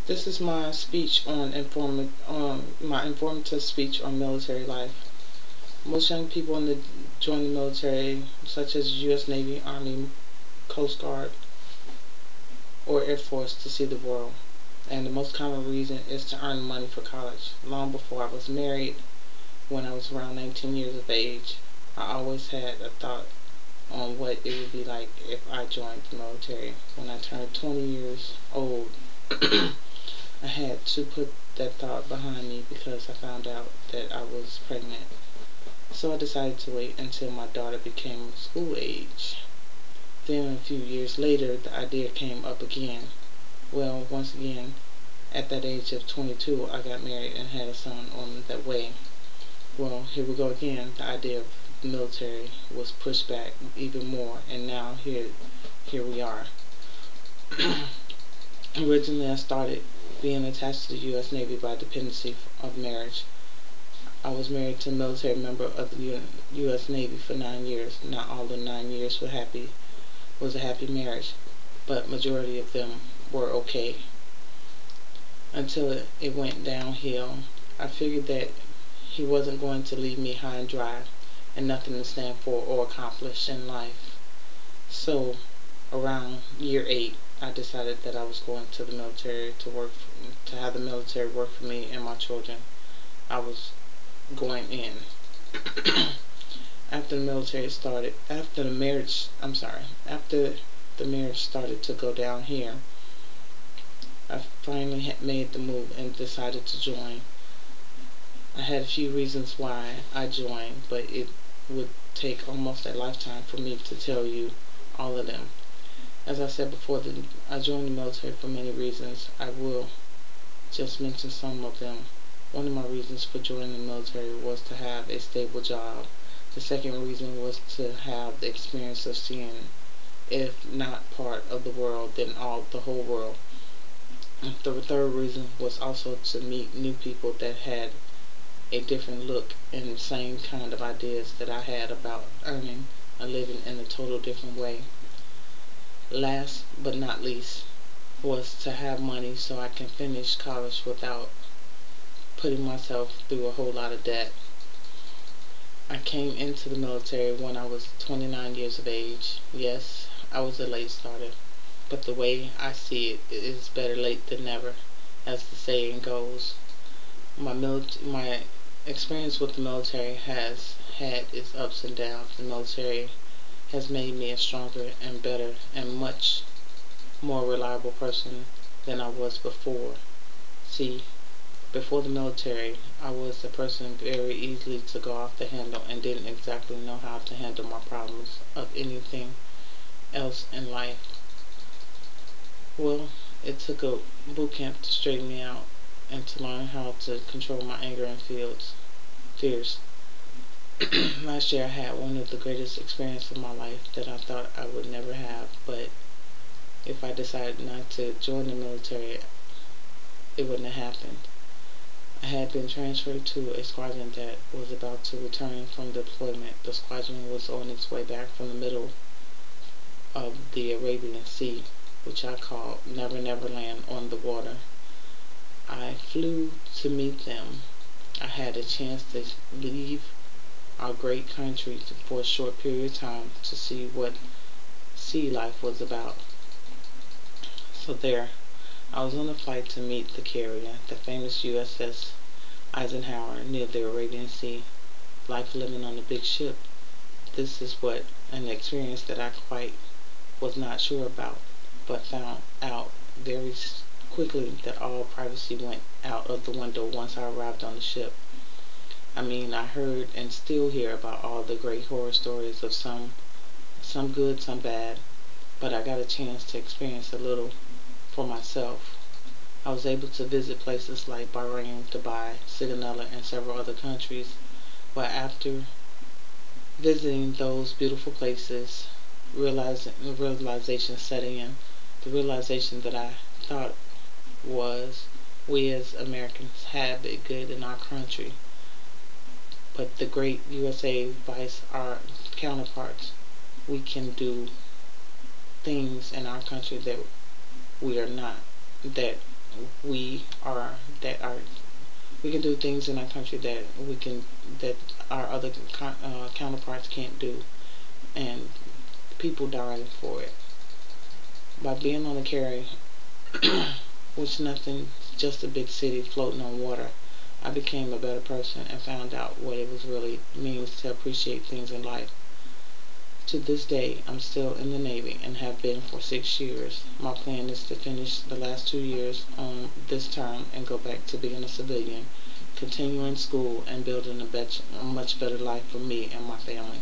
This is my speech on my informative speech on military life. Most young people join the military, such as U.S. Navy, Army, Coast Guard, or Air Force, to see the world. And the most common reason is to earn money for college. Long before I was married, when I was around 19 years of age, I always had a thought on what it would be like if I joined the military. When I turned 20 years old, I had to put that thought behind me because I found out that I was pregnant. So I decided to wait until my daughter became school age. Then a few years later, the idea came up again. Well, once again, at that age of 22, I got married and had a son on that way. Well, here we go again. The idea of the military was pushed back even more, and now here we are. Originally, I started being attached to the U.S. Navy by dependency of marriage. I was married to a military member of the U.S. Navy for 9 years. Not all the 9 years was a happy marriage, but majority of them were okay until it went downhill. I figured that he wasn't going to leave me high and dry and nothing to stand for or accomplish in life. So around year 8, I decided that I was going to the military to have the military work for me and my children. I was going in. After the military started, after the marriage started to go down here, I finally had made the move and decided to join. I had a few reasons why I joined, but it would take almost a lifetime for me to tell you all of them. As I said before, I joined the military for many reasons. I will just mention some of them. One of my reasons for joining the military was to have a stable job. The second reason was to have the experience of seeing, if not part of the world, then the whole world. The third reason was also to meet new people that had a different look and same kind of ideas that I had about earning a living in a total different way. Last but not least was to have money so I can finish college without putting myself through a whole lot of debt. I came into the military when I was 29 years of age. Yes, I was a late starter, but the way I see it is better late than never, as the saying goes. My experience with the military has had its ups and downs. The military has made me a stronger and better and much more reliable person than I was before. See, before the military, I was a person very easily to go off the handle and didn't exactly know how to handle my problems of anything else in life. Well, it took a boot camp to straighten me out and to learn how to control my anger and fears. Last year I had one of the greatest experiences of my life that I thought I would never have, but if I decided not to join the military, it wouldn't have happened. I had been transferred to a squadron that was about to return from deployment. The squadron was on its way back from the middle of the Arabian Sea, which I call Never Never Land on the water. I flew to meet them. I had a chance to leave our great country for a short period of time to see what sea life was about. So there, I was on a flight to meet the carrier, the famous USS Eisenhower, near the Arabian Sea. Life living on a big ship. This is what an experience that I quite was not sure about, but found out very quickly that all privacy went out of the window once I arrived on the ship. I mean, I heard and still hear about all the great horror stories of some good, some bad, but I got a chance to experience a little for myself. I was able to visit places like Bahrain, Dubai, Sigonella, and several other countries, but after visiting those beautiful places, realization setting in, the realization that I thought was we as Americans have it good in our country, but the great USA vice our counterparts, we can do things in our country that we are not, that we are that are we can do things in our country that our other counterparts can't do, and people dying for it. By being on a carry, which nothing, just a big city floating on water, I became a better person and found out what it was really means to appreciate things in life. To this day, I'm still in the Navy and have been for 6 years. My plan is to finish the last 2 years on this term and go back to being a civilian, continuing school and building a much better life for me and my family.